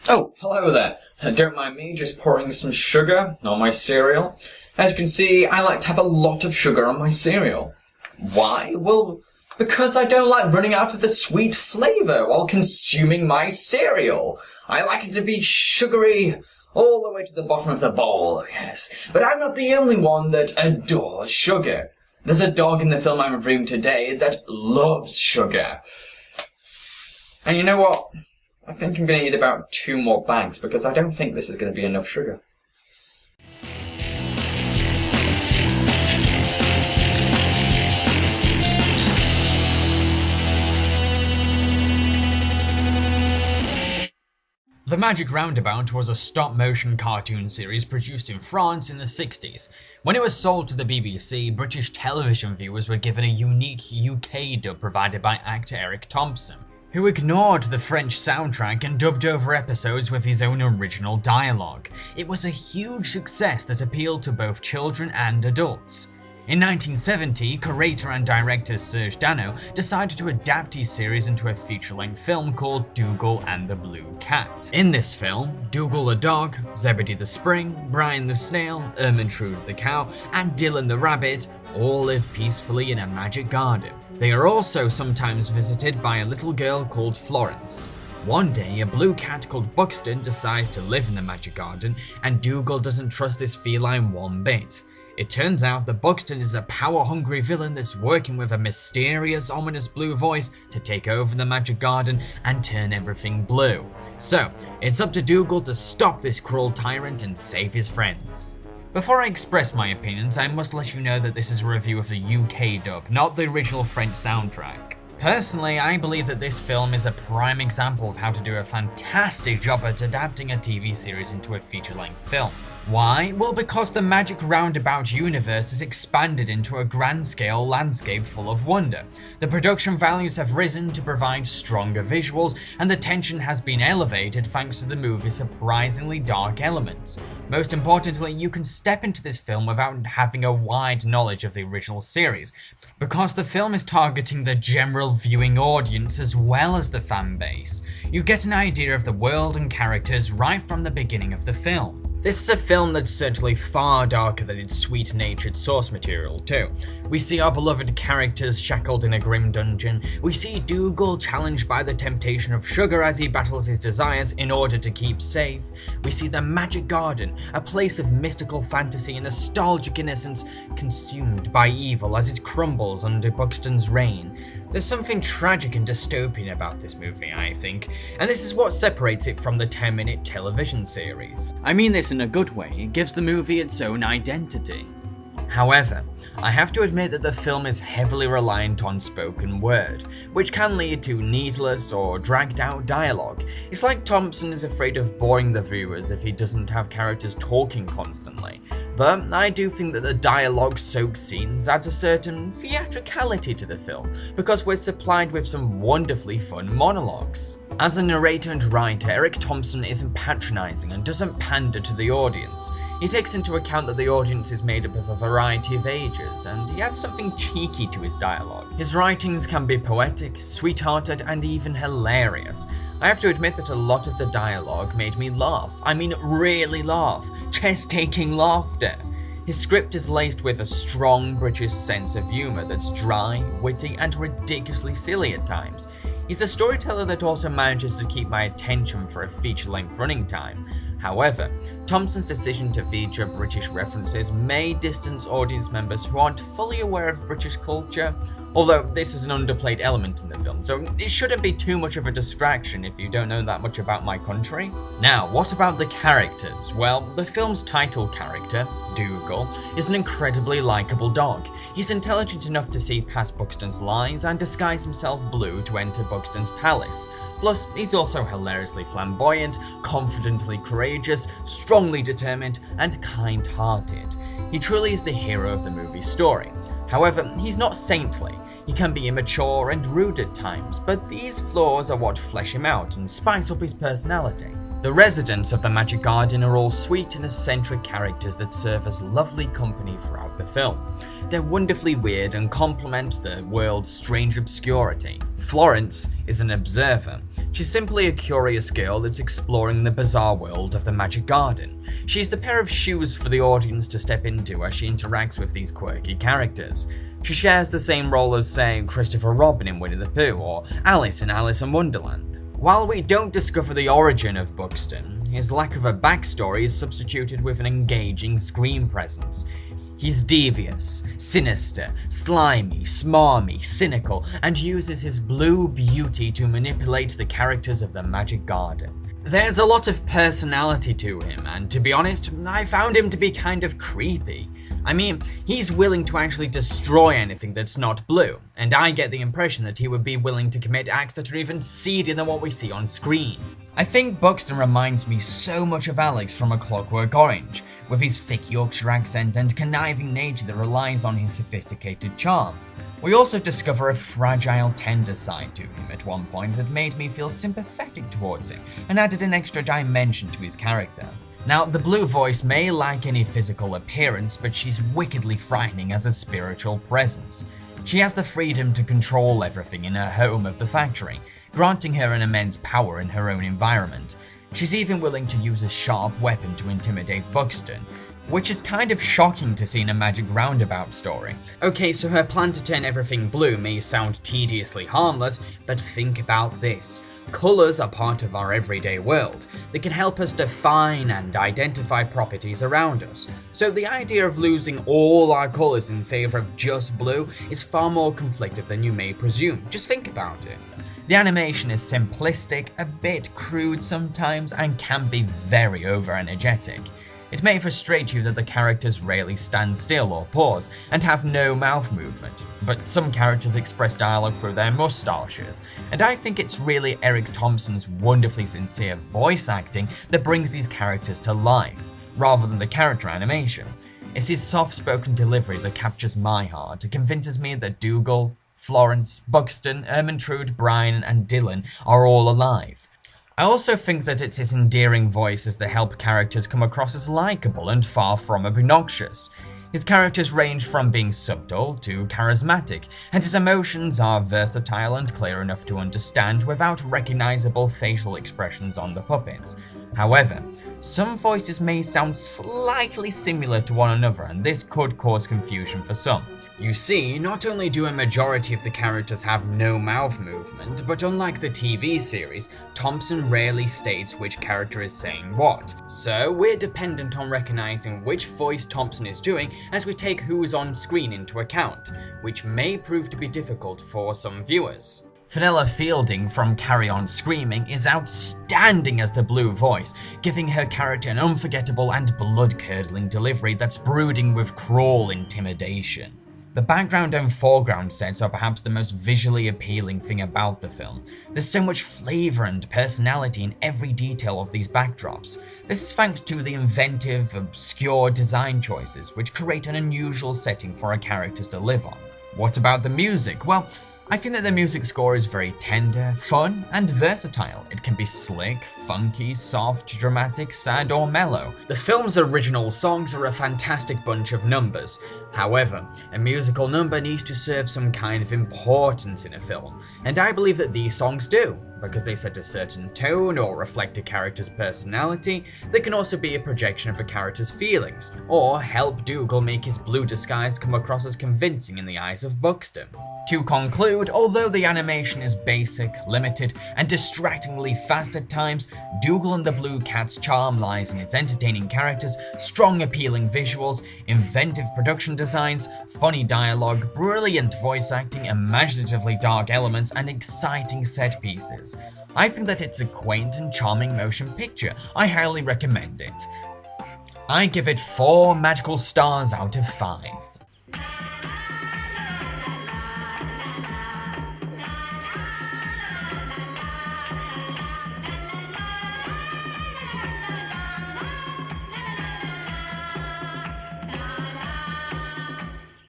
Oh, hello there. Don't mind me just pouring some sugar on my cereal. As you can see, I like to have a lot of sugar on my cereal. Why? Well, because I don't like running out of the sweet flavour while consuming my cereal. I like it to be sugary all the way to the bottom of the bowl, yes. But I'm not the only one that adores sugar. There's a dog in the film I'm reviewing today that loves sugar. And you know what? I think I'm going to eat about 2 more bags because I don't think this is going to be enough sugar. The Magic Roundabout was a stop-motion cartoon series produced in France in the 60s. When it was sold to the BBC, British television viewers were given a unique UK dub provided by actor Eric Thompson, who ignored the French soundtrack and dubbed over episodes with his own original dialogue. It was a huge success that appealed to both children and adults. In 1970, curator and director Serge Dano decided to adapt his series into a feature-length film called Dougal and the Blue Cat. In this film, Dougal the dog, Zebedee the spring, Brian the snail, Ermentrude the cow, and Dylan the rabbit all live peacefully in a magic garden. They are also sometimes visited by a little girl called Florence. One day, a blue cat called Buxton decides to live in the magic garden, and Dougal doesn't trust this feline one bit. It turns out that Buxton is a power-hungry villain that's working with a mysterious, ominous blue voice to take over the magic garden and turn everything blue. So, it's up to Dougal to stop this cruel tyrant and save his friends. Before I express my opinions, I must let you know that this is a review of the UK dub, not the original French soundtrack. Personally, I believe that this film is a prime example of how to do a fantastic job at adapting a TV series into a feature-length film. Why? Well, because the Magic Roundabout universe is expanded into a grand-scale landscape full of wonder. The production values have risen to provide stronger visuals, and the tension has been elevated thanks to the movie's surprisingly dark elements. Most importantly, you can step into this film without having a wide knowledge of the original series, because the film is targeting the general viewing audience as well as the fan base. You get an idea of the world and characters right from the beginning of the film. This is a film that's certainly far darker than its sweet-natured source material too. We see our beloved characters shackled in a grim dungeon, we see Dougal challenged by the temptation of sugar as he battles his desires in order to keep safe, we see the Magic Garden, a place of mystical fantasy and nostalgic innocence consumed by evil as it crumbles under Buxton's reign. There's something tragic and dystopian about this movie, I think, and this is what separates it from the 10-minute television series. I mean this in a good way, it gives the movie its own identity. However, I have to admit that the film is heavily reliant on spoken word, which can lead to needless or dragged out dialogue. It's like Thompson is afraid of boring the viewers if he doesn't have characters talking constantly. But I do think that the dialogue-soaked scenes adds a certain theatricality to the film, because we're supplied with some wonderfully fun monologues. As a narrator and writer, Eric Thompson isn't patronising and doesn't pander to the audience. He takes into account that the audience is made up of a variety of ages, and he adds something cheeky to his dialogue. His writings can be poetic, sweethearted, and even hilarious. I have to admit that a lot of the dialogue made me laugh. I mean, really laugh. Chest-taking laughter. His script is laced with a strong British sense of humour that's dry, witty, and ridiculously silly at times. He's a storyteller that also manages to keep my attention for a feature-length running time. However, Thompson's decision to feature British references may distance audience members who aren't fully aware of British culture, although this is an underplayed element in the film, so it shouldn't be too much of a distraction if you don't know that much about my country. Now, what about the characters? Well, the film's title character, Dougal, is an incredibly likeable dog. He's intelligent enough to see past Buxton's lies and disguise himself blue to enter Buxton's palace. Plus, he's also hilariously flamboyant, confidently courageous, strongly determined, and kind-hearted. He truly is the hero of the movie's story. However, he's not saintly. He can be immature and rude at times, but these flaws are what flesh him out and spice up his personality. The residents of the Magic Garden are all sweet and eccentric characters that serve as lovely company throughout the film. They're wonderfully weird and complement the world's strange obscurity. Florence is an observer. She's simply a curious girl that's exploring the bizarre world of the Magic Garden. She's the pair of shoes for the audience to step into as she interacts with these quirky characters. She shares the same role as, say, Christopher Robin in Winnie the Pooh or Alice in Alice in Wonderland. While we don't discover the origin of Buxton, his lack of a backstory is substituted with an engaging screen presence. He's devious, sinister, slimy, smarmy, cynical, and uses his blue beauty to manipulate the characters of the Magic Garden. There's a lot of personality to him, and to be honest, I found him to be kind of creepy. I mean, he's willing to actually destroy anything that's not blue, and I get the impression that he would be willing to commit acts that are even seedier than what we see on screen. I think Buxton reminds me so much of Alex from A Clockwork Orange, with his thick Yorkshire accent and conniving nature that relies on his sophisticated charm. We also discover a fragile, tender side to him at one point that made me feel sympathetic towards him and added an extra dimension to his character. Now, the blue voice may lack any physical appearance, but she's wickedly frightening as a spiritual presence. She has the freedom to control everything in her home of the factory, granting her an immense power in her own environment. She's even willing to use a sharp weapon to intimidate Buxton, which is kind of shocking to see in a Magic Roundabout story. Okay, so her plan to turn everything blue may sound tediously harmless, but think about this. Colours are part of our everyday world. They can help us define and identify properties around us. So the idea of losing all our colours in favour of just blue is far more conflicted than you may presume. Just think about it. The animation is simplistic, a bit crude sometimes, and can be very over-energetic. It may frustrate you that the characters rarely stand still or pause, and have no mouth movement, but some characters express dialogue through their moustaches, and I think it's really Eric Thompson's wonderfully sincere voice acting that brings these characters to life, rather than the character animation. It's his soft-spoken delivery that captures my heart and convinces me that Dougal, Florence, Buxton, Ermintrude, Brian, and Dylan are all alive. I also think that it's his endearing voices that help characters come across as likeable and far from obnoxious. His characters range from being subtle to charismatic, and his emotions are versatile and clear enough to understand without recognizable facial expressions on the puppets. However, some voices may sound slightly similar to one another, and this could cause confusion for some. You see, not only do a majority of the characters have no mouth movement, but unlike the TV series, Thompson rarely states which character is saying what. So we're dependent on recognizing which voice Thompson is doing as we take who's on screen into account, which may prove to be difficult for some viewers. Fenella Fielding from Carry On Screaming is outstanding as the blue voice, giving her character an unforgettable and blood-curdling delivery that's brooding with cruel intimidation. The background and foreground sets are perhaps the most visually appealing thing about the film. There's so much flavour and personality in every detail of these backdrops. This is thanks to the inventive, obscure design choices, which create an unusual setting for our characters to live on. What about the music? Well, I think that the music score is very tender, fun, and versatile. It can be slick, funky, soft, dramatic, sad, or mellow. The film's original songs are a fantastic bunch of numbers. However, a musical number needs to serve some kind of importance in a film, and I believe that these songs do, because they set a certain tone or reflect a character's personality. They can also be a projection of a character's feelings, or help Dougal make his blue disguise come across as convincing in the eyes of Buxton. To conclude, although the animation is basic, limited, and distractingly fast at times, Dougal and the Blue Cat's charm lies in its entertaining characters, strong appealing visuals, inventive production designs, funny dialogue, brilliant voice acting, imaginatively dark elements, and exciting set pieces. I think that it's a quaint and charming motion picture. I highly recommend it. I give it 4 magical stars out of 5.